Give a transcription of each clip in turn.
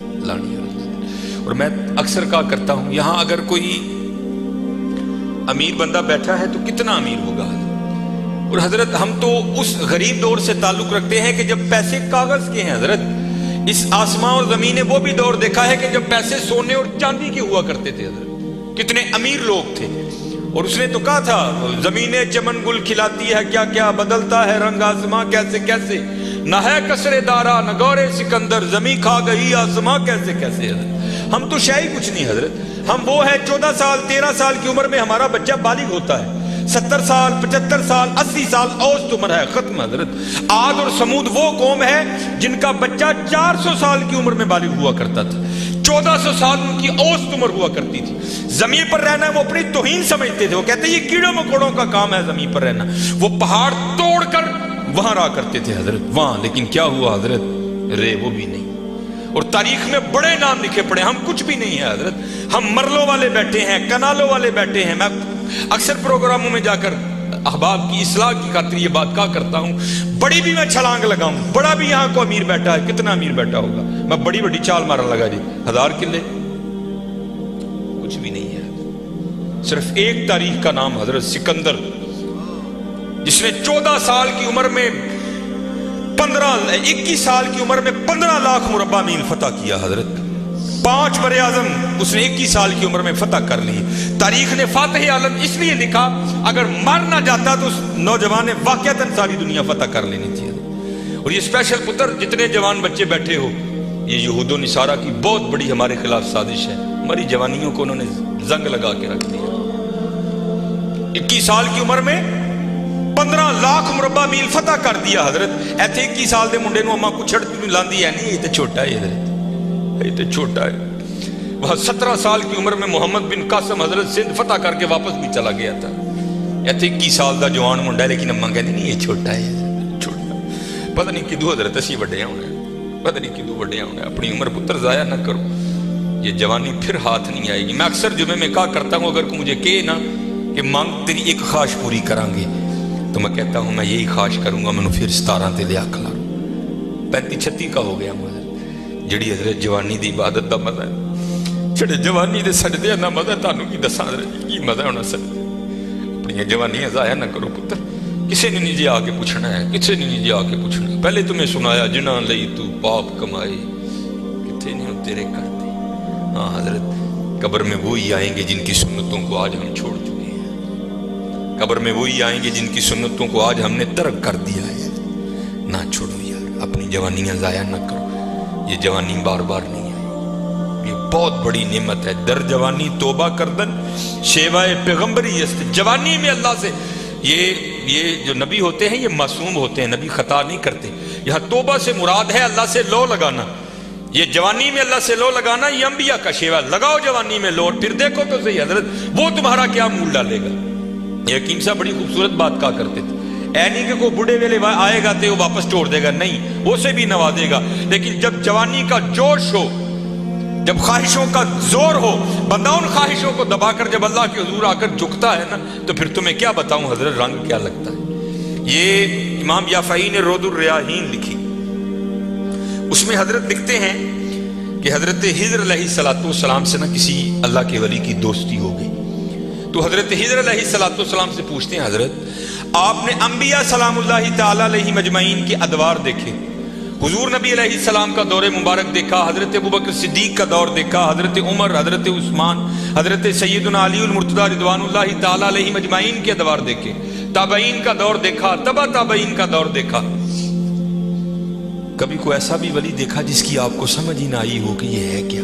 لانی اور میں اکثر کہا کرتا ہوں یہاں اگر کوئی امیر بندہ بیٹھا ہے تو کتنا امیر ہوگا، اور حضرت ہم تو اس غریب دور سے تعلق رکھتے ہیں کہ جب پیسے کاغذ کے ہیں حضرت. اس آسمان اور زمین نے وہ بھی دور دیکھا ہے کہ جب پیسے سونے اور چاندی کے ہوا کرتے تھے حضرت. کتنے امیر لوگ تھے، اور اس نے تو کہا تھا زمینیں چمن گل کھلاتی ہے کیا کیا، بدلتا ہے رنگ آسماں کیسے کیسے، نہ ہے کسرے دارا نہ گورے سکندر، زمین کھا گئی آسماں کیسے کیسے. حضرت ہم تو شے ہی کچھ نہیں حضرت. ہم وہ ہیں 14 سال 13 سال کی عمر میں ہمارا بچہ بالغ ہوتا ہے، 70 سال 75 سال 80 سال اوسط عمر ہے، ختم حضرت. عاد اور سمود وہ قوم ہے جن کا بچہ 400 سال کی عمر میں بالغ ہوا کرتا تھا، 1400 سال ان کی اوسط عمر ہوا کرتی تھی. زمین پر رہنا وہ اپنی توہین سمجھتے تھے، وہ کہتے ہیں یہ کیڑوں مکوڑوں کا کام ہے زمین پر رہنا. وہ پہاڑ توڑ کر وہاں رہا کرتے تھے حضرت وہاں. لیکن کیا ہوا حضرت، رے وہ بھی نہیں. اور تاریخ میں بڑے نام لکھے پڑے، ہم کچھ بھی نہیں ہے حضرت. ہم مرلوں والے بیٹھے ہیں، کنالوں والے بیٹھے ہیں. میں اکثر پروگراموں میں جا کر احباب کی اصلاح کی خاطر یہ بات کہا کرتا ہوں، بڑی بھی میں چھلانگ لگاؤں، بڑا بھی یہاں کو امیر بیٹھا ہے، کتنا امیر بیٹھا ہوگا، میں بڑی بڑی چال مارن لگا جی 1000 کلے، کچھ بھی نہیں ہے. صرف ایک تاریخ کا نام حضرت سکندر، جس نے 14 سال کی عمر میں 21 سال کی عمر میں 15 لاکھ مربع میل فتح کیا حضرت. 5 بر اعظم اس نے 21 سال کی عمر میں فتح کر لی. تاریخ نے فاتح عالم اس لیے لکھا، اگر مر نہ جاتا تو اس نوجوان نے واقعتاً ساری دنیا فتح کر لینی تھی. اور یہ اسپیشل پتر جتنے جوان بچے بیٹھے ہو، یہ یہود و نصارہ کی بہت بڑی ہمارے خلاف سازش ہے. ہماری جوانیوں کو انہوں نے زنگ لگا کے رکھ دیا. 21 سال کی عمر میں 15 لاکھ مربع میل فتح کر دیا حضرت. ایتھے 21 سال دے منڈے نو اما کچھڑ لاندی ہے نہیں، یہ تو چھوٹا ہے حضرت، یہ تو چھوٹا ہے. وہاں 17 سال کی عمر میں محمد بن قاسم حضرت سندھ فتح کر کے واپس بھی چلا گیا تھا. ایتھے 21 سال دا جوان منڈا ہے، لیکن اما کہندی نہیں یہ چھوٹا ہے، چھوٹا. پتہ نہیں کدو حضرت اسی وڈے ہونے، پتہ نہیں کدو وڈے ہونے. اپنی عمر پتر ضائع نہ کرو، یہ جوانی پھر ہاتھ نہیں آئے گی. میں اکثر جمعے میں کہا کرتا ہوں، اگر کوئی مجھے کہے نا کہ مانگ تیری ایک خواہش پوری کریں گے، تو میں کہتا ہوں میں یہی خواہش کروں گا میں پھر 17 تے لیا کھلا 35-36 کا ہو گیا حضرت. جڑی حضرت جوانی دی عبادت دا مزہ ہے، جڑے جوانی دے سجدے دا مزہ تانوں کی دساں حضرت کی مزہ ہونا سجدے. اپنی جوانیاں ضائع نہ کرو پتر. کسے نے نہیں جی آ کے پوچھنا ہے، کسے نے نہیں جی آ کے پوچھنا ہے. پہلے تمہیں سنایا جنہاں لئی تو پاپ کمائے، کتنے نہیں تیرے کرتے. ہاں حضرت قبر میں وہی آئیں گے جن کی سنتوں کو آج ہم چھوڑ چکے ہیں. قبر میں وہی آئیں گے جن کی سنتوں کو آج ہم نے ترک کر دیا ہے. نہ چھوڑو یار، اپنی جوانیاں ضائع نہ کرو. یہ جوانی بار بار نہیں آئی، یہ بہت بڑی نعمت ہے. در جوانی توبہ کردن شیوائے پیغمبری است. جوانی میں اللہ سے یہ جو نبی ہوتے ہیں یہ معصوم ہوتے ہیں، نبی خطا نہیں کرتے. یہاں توبہ سے مراد ہے اللہ سے لو لگانا. یہ جوانی میں اللہ سے لو لگانا یہ انبیاء کا شیوا. لگاؤ جوانی میں لو، پھر دیکھو تو صحیح حضرت وہ تمہارا کیا مول ڈالے گا. یہ حکیم صاحب بڑی خوبصورت بات کہا کرتے تھے، اے نہیں کہ کوئی بڑھے ویلے آئے گا تو وہ واپس چھوڑ دے گا، نہیں، وہ سے بھی نوازے گا. لیکن جب جوانی کا جوش ہو، جب خواہشوں کا زور ہو، بندہ ان خواہشوں کو دبا کر جب اللہ کے حضور آ کر جھکتا ہے نا، تو پھر تمہیں کیا بتاؤں حضرت رنگ کیا لگتا ہے. یہ امام یافعی نے رود الریاحین لکھی، اس میں حضرت لکھتے ہیں کہ حضرت خضر علیہ السلام سے نا کسی اللہ کے ولی کی دوستی ہو گئی. تو حضرت خضر علیہ السلام سے پوچھتے ہیں حضرت آپ نے انبیاء سلام اللہ تعالیٰ علیہ مجمعین کے ادوار دیکھے، حضور نبی علیہ السلام کا دور مبارک دیکھا، حضرت ابوبکر صدیق کا دور دیکھا، حضرت عمر، حضرت عثمان، حضرت سیدنا علی المرتضی رضوان اللہ تعالیٰ علیہ مجمعین کے ادوار دیکھے، تابعین کا دور دیکھا، تبع تابعین کا دور دیکھا. کبھی کوئی ایسا بھی ولی دیکھا جس کی آپ کو سمجھ ہی نہ آئی ہو کہ یہ ہے کیا؟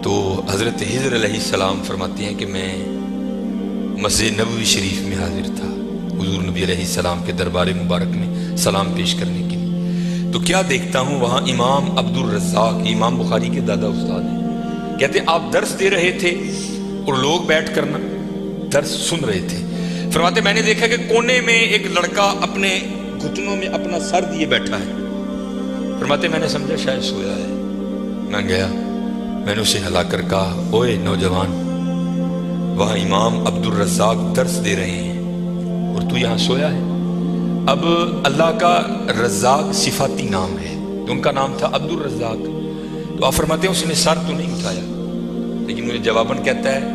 تو حضرت خضر علیہ السلام فرماتے ہیں کہ میں مسجد نبوی شریف میں حاضر تھا حضور نبی علیہ السلام کے دربار مبارک میں سلام پیش کرنے کے لیے. تو کیا دیکھتا ہوں وہاں امام عبد الرزاق، امام بخاری کے دادا استاد ہیں، کہتے ہیں آپ درس دے رہے تھے اور لوگ بیٹھ کر نا درس سن رہے تھے. فرماتے میں نے دیکھا کہ کونے میں ایک لڑکا اپنے گھٹنوں میں اپنا سر دیے بیٹھا ہے. فرماتے میں نے سمجھا شاید سویا ہے. میں گیا، میں نے اسے ہلا کر کہا اوئے نوجوان، وہاں امام عبد الرزاق درس دے رہے ہیں اور تو یہاں سویا ہے. اب اللہ کا رزاق صفاتی نام ہے، تو ان کا نام تھا عبد الرزاق. تو آپ فرماتے ہیں اس نے سر تو نہیں اٹھایا، لیکن مجھے جواباً کہتا ہے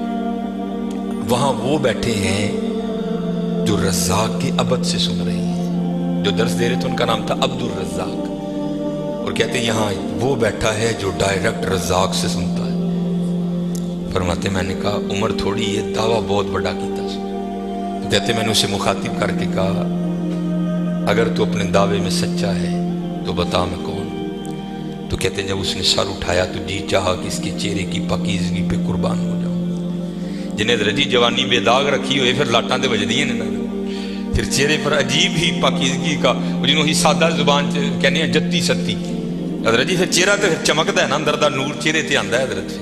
وہاں وہ بیٹھے ہیں جو رزاق کے ابد سے سن رہے ہیں. جو درس دے رہے تھے ان کا نام تھا عبد الرزاق، اور کہتے ہیں یہاں وہ بیٹھا ہے جو ڈائریکٹ رزاق سے سنتا ہے. فرماتے میں نے کہا عمر تھوڑی یہ دعویٰ بہت بڑا کیتا. تو کہتے میں نے اسے مخاطب کر کے کہا اگر تو اپنے دعوے میں سچا ہے تو بتا میں کون. تو کہتے ہیں جب اس نے سر اٹھایا تو جی چاہا کہ اس کے چہرے کی پاکیزگی پہ قربان ہو جاؤں. جنہیں درجی جوانی بے داغ رکھی ہوئے پھر لاٹاں دے وجدی ہیں نا، پھر چہرے پر عجیب ہی پاکیزگی کا جنہوں ہی سادہ زبان کہنے ہیں جتی ستی حضرت جی. پھر چہرہ تو چمکتا ہے نا، اندر دا نور چہرے تے آندا ہے حضرت.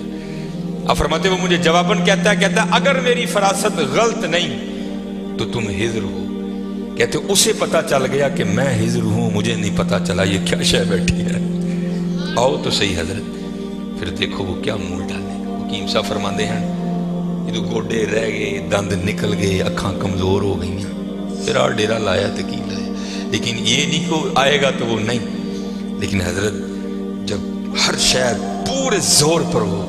آپ فرماتے وہ مجھے جواباً کہتا ہے اگر میری فراست غلط نہیں تو تم ہجر ہو. کہتے اسے پتہ چل گیا کہ میں ہجر ہوں، مجھے نہیں پتہ چلا یہ کیا شے بیٹھی ہے. آؤ تو صحیح حضرت. پھر دیکھو وہ کیا منہ ڈالے. حکیم صاحب فرماندے ہیں یہ گوڈے رہ گئے، دند نکل گئے، اکھاں کمزور ہو گئی ہیں. پھر آ ڈیرا لایا تو کی لایا، لیکن یہ نہیں کہ آئے گا تو وہ نہیں. لیکن حضرت جب ہر شے پورے زور پر ہو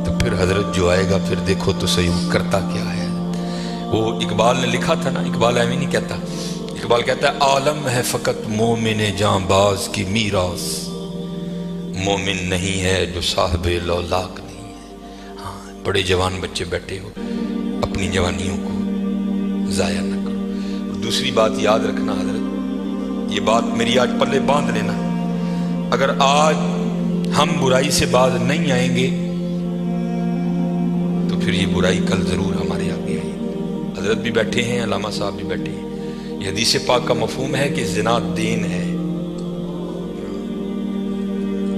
تو پھر حضرت جو آئے گا پھر دیکھو تو صحیح وہ کرتا کیا ہے. وہ اقبال نے لکھا تھا نا، اقبال ایویں نہیں کہتا. اقبال کہتا ہے عالم ہے فقط مومن جاں باز کی میراث، مومن نہیں ہے جو صاحب لولاک نہیں ہے. ہاں بڑے جوان بچے بیٹھے ہو، اپنی جوانیوں کو ضائع نہ کرو. اور دوسری بات یاد رکھنا حضرت، یہ بات میری آج پلے باندھ لینا، اگر آج ہم برائی سے باز نہیں آئیں گے تو پھر یہ برائی کل ضرور ہمارے آگے آئے. حضرت بھی بیٹھے ہیں، علامہ صاحب بھی بیٹھے ہیں. یہ حدیث پاک کا مفہوم ہے کہ زنا دین ہے.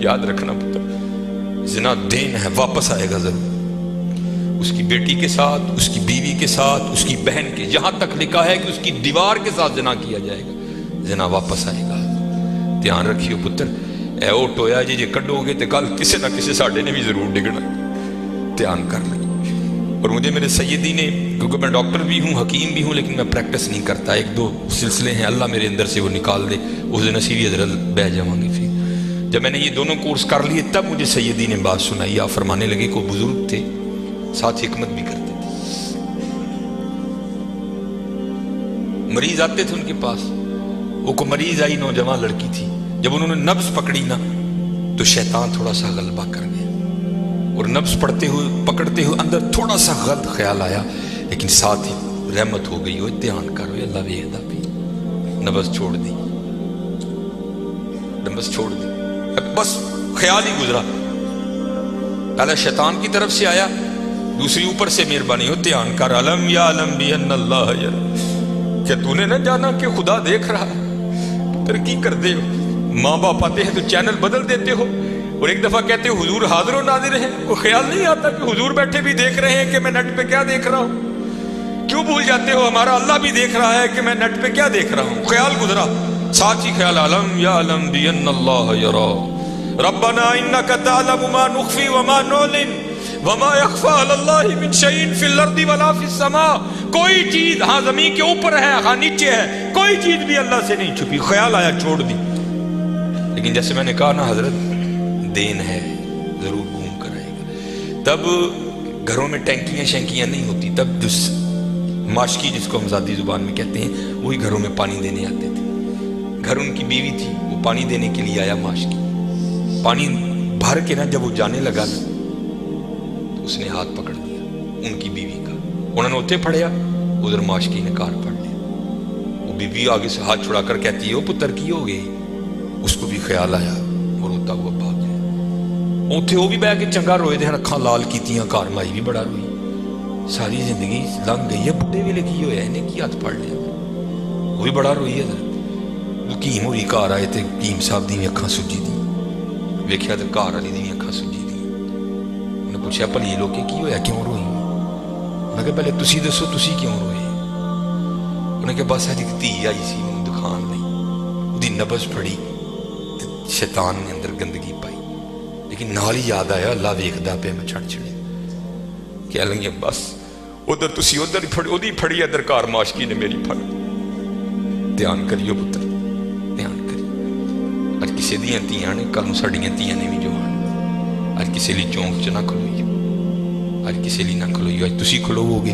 یاد رکھنا پتر، زنا دین ہے، واپس آئے گا ضرور. اس کی بیٹی کے ساتھ، اس کی بیوی کے ساتھ، اس کی بہن کے، جہاں تک لکھا ہے کہ اس کی دیوار کے ساتھ زنا کیا جائے گا، زنا واپس آئے گا. دھیان رکھیو پتر، اے او ٹویا جی جے کڈو گے تو کل کسی نہ کسی ساڈے نے بھی ضرور ڈگنا. دھیان کر لیں. اور مجھے میرے سیدی نے، کیونکہ میں ڈاکٹر بھی ہوں، حکیم بھی ہوں، لیکن میں پریکٹس نہیں کرتا. ایک دو سلسلے ہیں، اللہ میرے اندر سے وہ نکال دے، اس دن اسی بھی حضرت بہ جاؤں گی. پھر جب میں نے یہ دونوں کورس کر لیے تب مجھے سیدی نے بات سنائی. آپ فرمانے لگے کو بزرگ تھے، ساتھ حکمت بھی کرتے تھے. مریض آتے تھے ان کے پاس، وہ کو مریض آئی، نوجوان لڑکی تھی. جب انہوں نے نبض پکڑی نا تو شیطان تھوڑا سا غلبہ کر گیا، اور نبض پڑھتے ہوئے پکڑتے ہوئے اندر تھوڑا سا غلط خیال آیا، لیکن ساتھ ہی رحمت ہو گئی. وہ دھیان کرو اللہ ویدہ بھی. نبض چھوڑ دی، نبض چھوڑ دی، بس خیال ہی گزرا. پہلے شیطان کی طرف سے آیا، دوسری اوپر سے مہربانی ہو. دھیان کر علم یا علم بھی ان اللہ یرا. کیا تو نے نہ جانا کہ خدا دیکھ رہا ہے؟ ترقی کر دے. ماں باپ آتے ہیں تو چینل بدل دیتے ہو، اور ایک دفعہ کہتے ہو حضور حاضر و ناظر ہیں. وہ خیال نہیں آتا کہ حضور بیٹھے بھی دیکھ رہے ہیں کہ میں نیٹ پہ کیا دیکھ رہا ہوں؟ کیوں بھول جاتے ہو ہمارا اللہ بھی دیکھ رہا ہے کہ میں نیٹ پہ کیا دیکھ رہا ہوں؟ خیال گزرا، ساتھ ہی خیال علم یا علم بھی ان اللہ یرا. ربنا انک تعلم ما نخفی وما نعلن وما یخفی علی اللہ من شیء فی الارض ولا فی السماء. کوئی چیز ہاں زمین کے اوپر ہے، ہاں نیچے ہے، کوئی چیز بھی اللہ سے نہیں چھپی. خیال آیا چھوڑ دی. لیکن جیسے میں نے کہا نا حضرت، دین ہے، ضرور گھوم کر آئے گا. تب گھروں میں ٹینکیاں شینکیاں نہیں ہوتی. تب جس ماشکی جس کو ہم ذاتی زبان میں کہتے ہیں، وہی گھروں میں پانی دینے آتے تھے. گھر ان کی بیوی تھی، وہ پانی دینے کے لیے آیا. ماشکی پانی بھر کے نا جب وہ جانے لگا نا تو اس نے ہاتھ پکڑ دیا ان کی بیوی کا. انہوں نے اتنے پھڑیا، ادھر ماشکی نے کار پڑ لیا. وہ بیوی آگے سے ہاتھ چھڑا کر کہتی ہے وہ پتر کی ہو گئی. اس کو بھی خیال آیا، وہ روتا ہوا بھاگ گیا. اتنے وہ بھی بہ کے چنگا روئے دے، اکھاں لال کیتیاں. گھر مائی بھی بڑا روئی. ساری زندگی لنگ گئی ہے، بڈھے ویلے کی ہویا انہیں کی ہاتھ پڑ لیا. وہ بھی بڑا روئی ہے. حکیم ہوئی گھر آئے تو حکیم صاحب دی اکھاں سجی دی. ویکھیا تو گھر والی دی اکھاں سجی دی. انہیں پوچھا بھلی لوگ کی ہویا، کیوں روئی؟ انہیں کہا پہلے تسی دسو تسی کیوں روئے؟ انہیں کہا بس اج دھی آئی سی مینوں دکھان لئی، اودی نبض پھڑی، شیطان نے اندر گندگی پائی. لیکن نال ہی یاد آیا اللہ ویکھدا پیا، میں چھڑ چھڑے کہہ لیں گے بس ادھر تسی ادھر اودی پھڑی، ادھر کار ماشکی نے میری پھڑ. دھیان کریو پتر، دھیان کریو. اج ਕਿਸੇ ਦੀਆਂ ਧੀਆਂ ਨੇ, ਕੱਲ ਨੂੰ ਸਾਡੀਆਂ ਧੀਆਂ ਨੇ ਵੀ ਜੋ ਆਉਣ। ਅੱਜ ਕਿਸੇ ਲਈ ਚੌਂਕ 'ਚ ਨਾ ਖਲੋਈਓ, ਅੱਜ ਕਿਸੇ ਲਈ ਨਾ ਖਲੋਈਓ, ਅੱਜ ਤੁਸੀਂ ਖਲੋਵੋਗੇ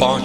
5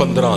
15